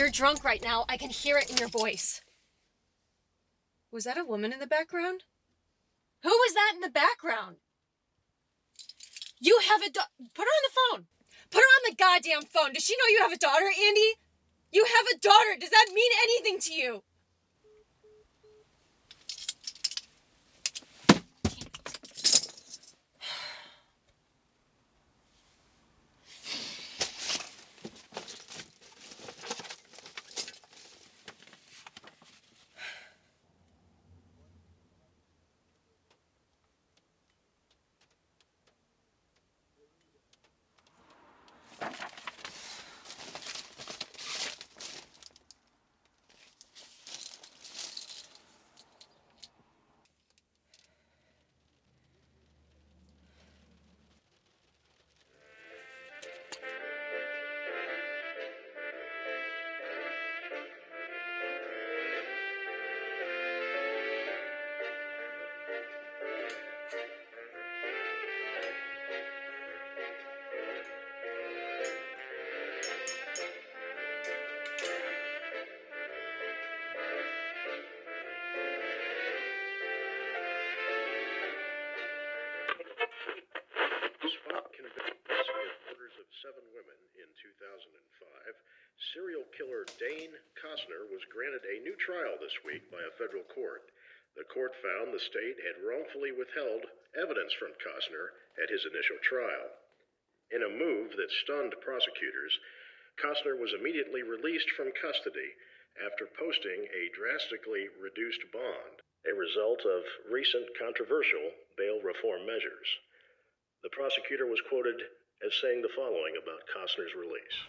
You're drunk right now. I can hear it in your voice. Was that a woman in the background? Who was that in the background? You have a Put her on the phone. Put her on the goddamn phone. Does she know you have a daughter, Andy? You have a daughter. Does that mean anything to you? Seven women in 2005, serial killer Dane Costner was granted a new trial this week by a federal court. The court found the state had wrongfully withheld evidence from Costner at his initial trial. In a move that stunned prosecutors, Costner was immediately released from custody after posting a drastically reduced bond, a result of recent controversial bail reform measures. The prosecutor was quoted as saying the following about Costner's release.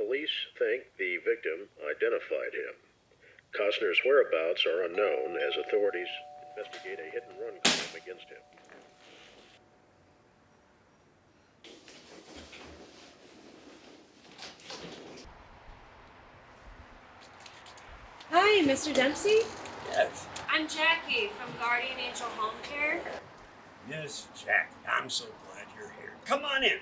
Police think the victim identified him. Costner's whereabouts are unknown as authorities investigate a hit-and-run claim against him. Hi, Mr. Dempsey? Yes. I'm Jackie from Guardian Angel Home Care. Yes, Jack. I'm so glad you're here. Come on in.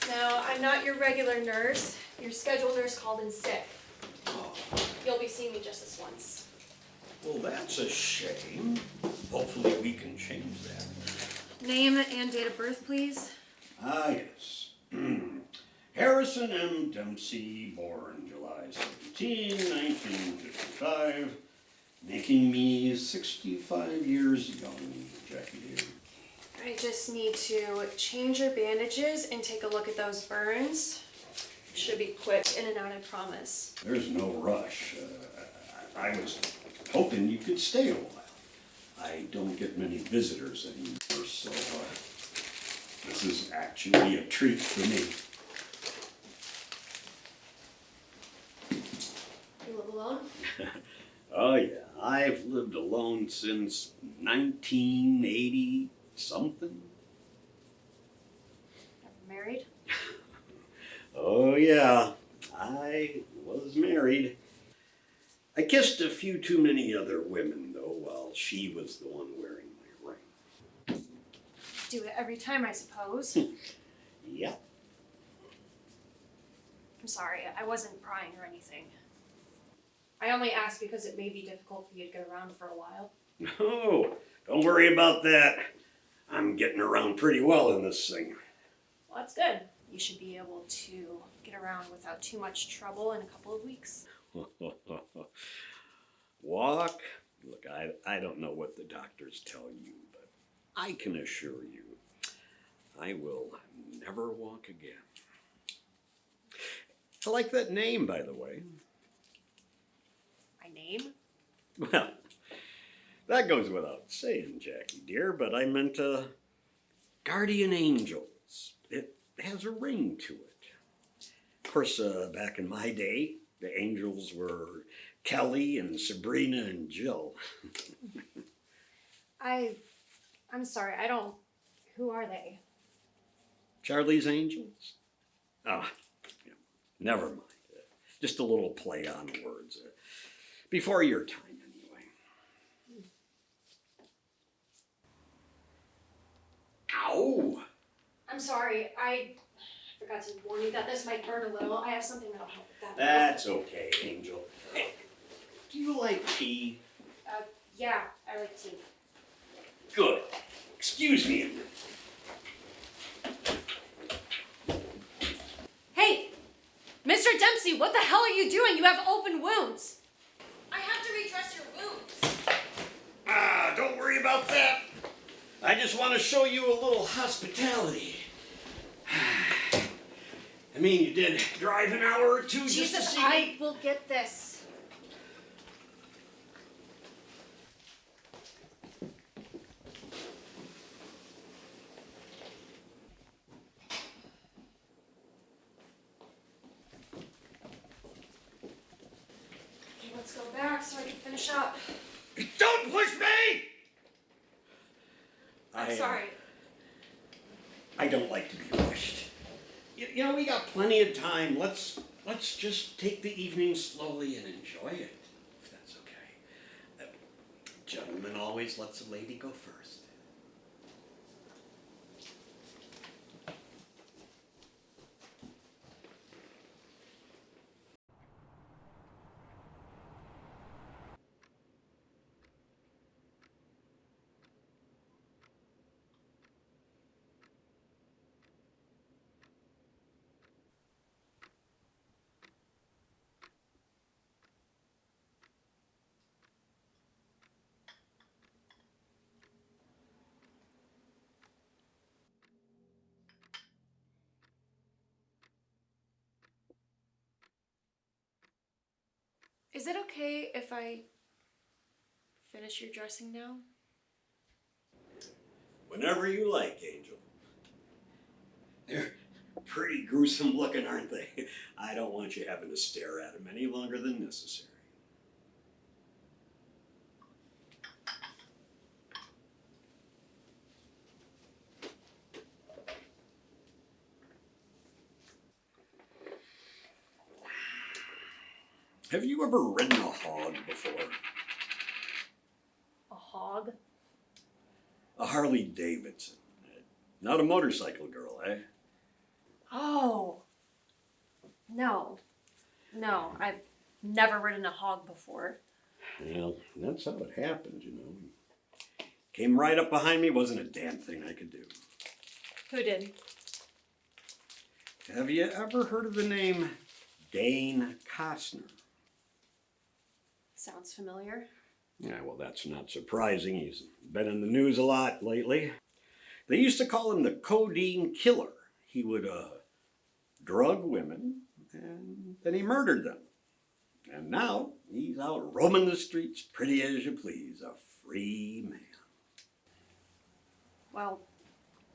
No, I'm not your regular nurse. Your scheduled nurse called in sick. Oh, You'll be seeing me just this once. well, that's a shame. Hopefully we can change that. Name and date of birth, please. Ah, yes. Harrison M. Dempsey, born July 17, 1955, making me 65 years young, Jackie dear. I just need to change your bandages and take a look at those burns. Should be quick, in and out, I promise. There's no rush. I was hoping you could stay a while. I don't get many visitors anymore, so this is actually a treat for me. You live alone? Oh yeah, I've lived alone since 1980 something. Married? Oh yeah, I was married. I kissed a few too many other women though, while she was the one wearing my ring. Do it every time, I suppose. Yeah. I'm sorry, I wasn't prying or anything. I only asked because it may be difficult for you to get around for a while. Oh, don't worry about that. I'm getting around pretty well in this thing. Well, that's good. You should be able to get around without too much trouble in a couple of weeks. Walk? Look, I don't know what the doctors tell you, but I can assure you, I will never walk again. I like that name, by the way. my name. Well, that goes without saying, Jackie dear, but I meant guardian angels. It has a ring to it. Of course, back in my day, the angels were Kelly and Sabrina and Jill. I'm sorry, I don't... Who are they? Charlie's Angels? Ah, yeah, never mind. Just a little play on words. Before your time, anyway. Ow! I'm sorry, I forgot to warn you that this might hurt a little. I have something that'll help with that. That's okay, Angel. Hey, do you like tea? Yeah, I like tea. Good. Excuse me a minute. Hey! Mr. Dempsey, what the hell are you doing? You have open wounds. I have to redress your wounds. Ah, don't worry about that. I just want to show you a little hospitality. I mean, you did drive an hour or two just to Jesus, see I me. will get this. Okay, let's go back so I can finish up. Don't push me! I'm sorry. I don't like to be rushed. You know, we got plenty of time. Let's just take the evening slowly and enjoy it, if that's okay. Gentleman always lets a lady go first. Is it okay if I finish your dressing now? Whenever you like, Angel. They're pretty gruesome looking, aren't they? I don't want you having to stare at them any longer than necessary. Have you ever ridden a hog before? A hog? A Harley Davidson. Not a motorcycle girl, eh? Oh. No. No, I've never ridden a hog before. Well, that's how it happened, you know. Came right up behind me, wasn't a damn thing I could do. Who did? Have you ever heard of the name Dane Costner? Sounds familiar. Yeah, well, that's not surprising. He's been in the news a lot lately. They used to call him the codeine killer. He would drug women, and then he murdered them. And now he's out roaming the streets, pretty as you please, a free man. Well,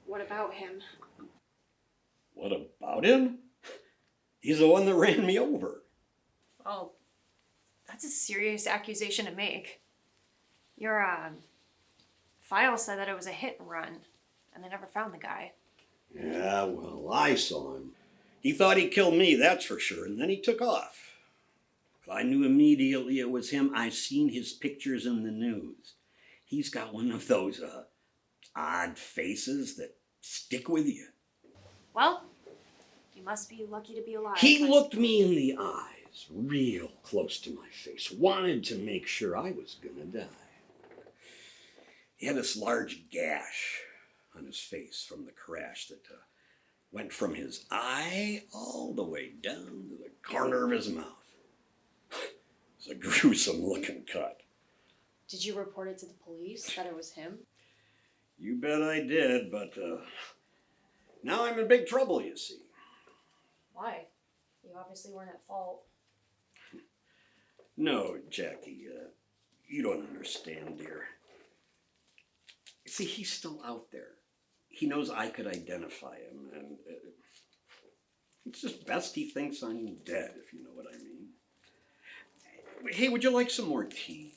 what about him? What about him? He's the one that ran me over. Well, that's a serious accusation to make. Your file said that it was a hit and run, and they never found the guy. Yeah, well, I saw him. He thought he killed me, that's for sure, and then he took off. But I knew immediately it was him. I seen his pictures in the news. He's got one of those odd faces that stick with you. Well, you must be lucky to be alive. He looked me in the eyes, real close to my face, wanted to make sure I was gonna die. He had this large gash on his face from the crash that went from his eye all the way down to the corner of his mouth. It's a gruesome looking cut. Did you report it to the police that it was him? You bet I did, but now I'm in big trouble, you see. Why? You obviously weren't at fault. No, Jackie, you don't understand, dear. See, he's still out there. He knows I could identify him, and it's just best he thinks I'm dead, if you know what I mean. Hey, would you like some more tea?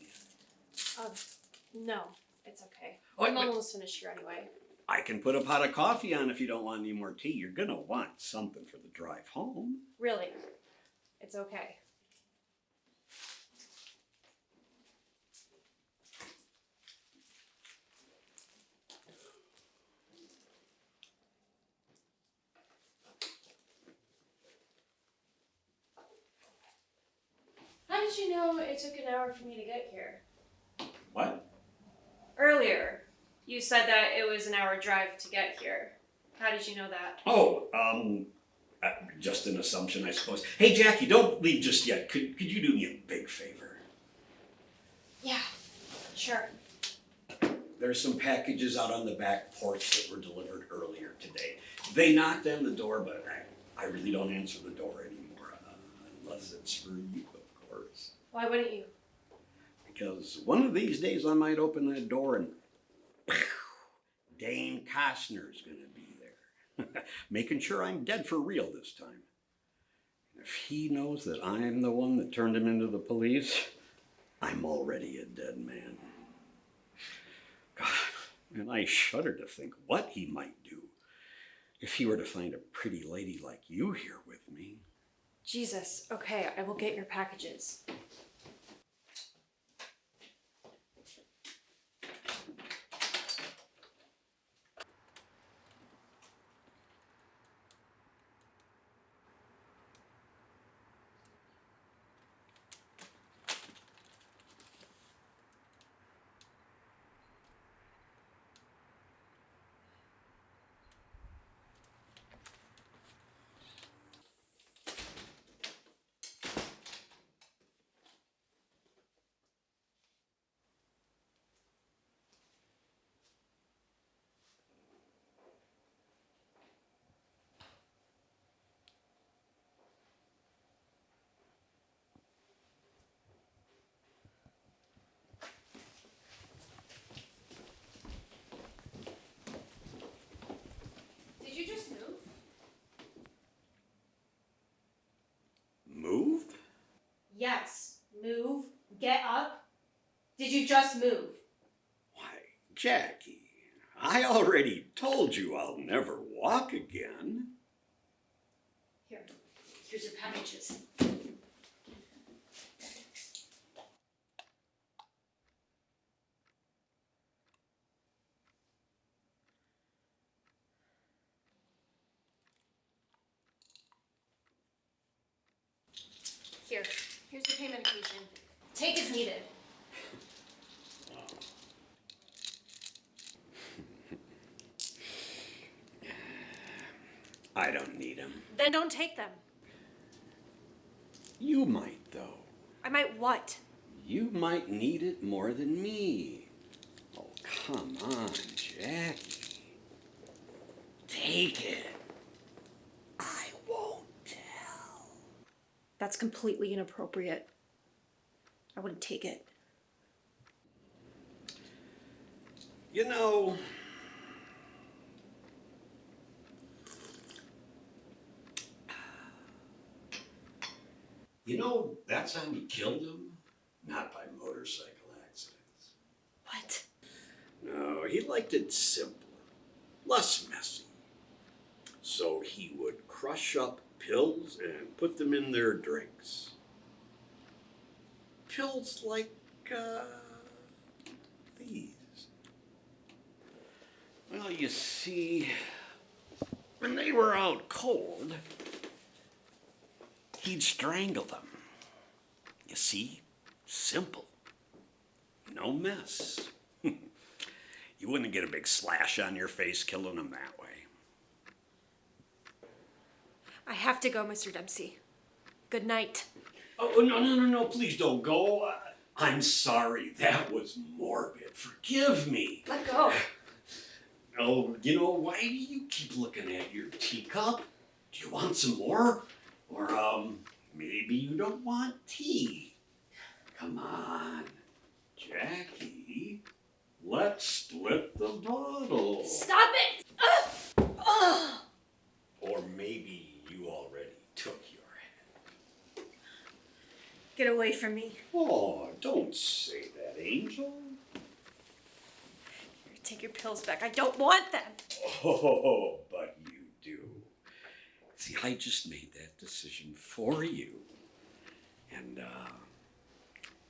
No, it's okay. Oh, I'm almost finished here anyway. I can put a pot of coffee on if you don't want any more tea. You're gonna want something for the drive home. Really, it's okay. How did you know it took an hour for me to get here? What? Earlier, you said that it was an hour drive to get here. How did you know that? Oh, just an assumption, I suppose. Hey, Jackie, don't leave just yet. Could you do me a big favor? Yeah, sure. There's some packages out on the back porch that were delivered earlier today. They knocked on the door, but I really don't answer the door anymore, unless it's for you, of course. Why wouldn't you? Because one of these days I might open that door and Dane Costner's gonna be there, making sure I'm dead for real this time. If he knows that I'm the one that turned him into the police, I'm already a dead man. God, and I shudder to think what he might do if he were to find a pretty lady like you here with me. Jesus, okay, I will get your packages. Did you just move? Move? Yes, move, get up. Did you just move? Why, Jackie, I already told you I'll never walk again. Here's your packages. Here's your pain medication. Take as needed. I don't need them. Then don't take them. You might, though. I might what? You might need it more than me. Oh, come on, Jackie. Take it. I won't tell. That's completely inappropriate. I wouldn't take it. You know, that's how we killed him. Not by motorcycle accidents. What? No, he liked it simpler, less messy. So he would crush up pills and put them in their drinks. Pills like, these. Well, you see, when they were out cold, he'd strangle them. You see? Simple. No mess. You wouldn't get a big slash on your face killing them that way. I have to go, Mr. Dempsey. Good night. Oh, no, please don't go. I'm sorry, that was morbid. Forgive me. Let go. Oh, why do you keep looking at your teacup? Do you want some more? Or, maybe you don't want tea. Come on, Jackie. Let's split the bottle. Stop it! Ugh. Or maybe you already took your head. Get away from me. Oh, don't say that, Angel. Here, take your pills back. I don't want them. Oh, but you do. See, I just made that decision for you. And,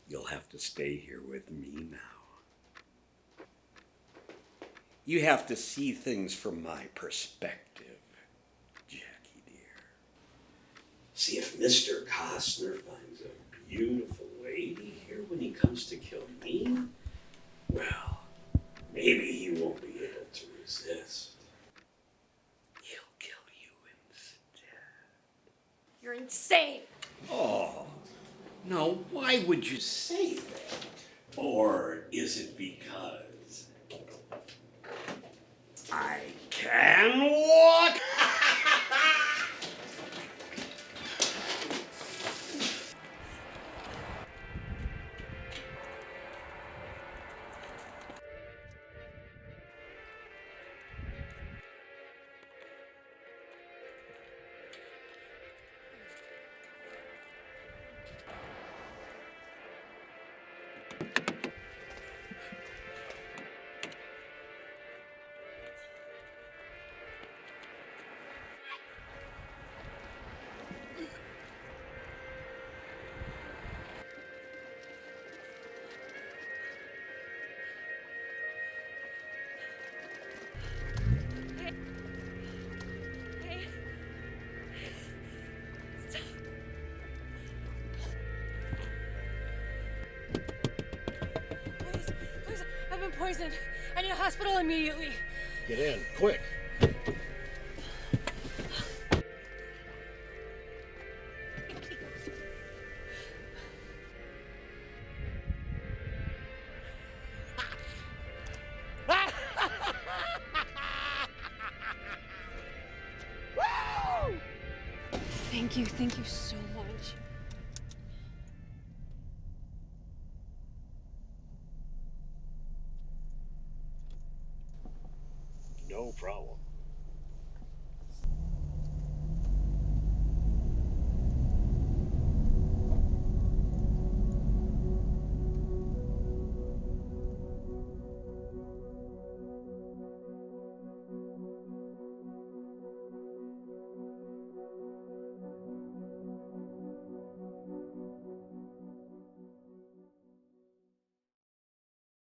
you'll have to stay here with me now. You have to see things from my perspective, Jackie dear. See, if Mr. Costner finds a beautiful lady here when he comes to kill me, well, maybe he won't be able to resist. He'll kill you instead. You're insane. Oh, now why would you say that? Or is it because I can walk? Hey. Stop. Please, I've been poisoned. I need a hospital immediately. Get in, quick. Thank you so much. No problem.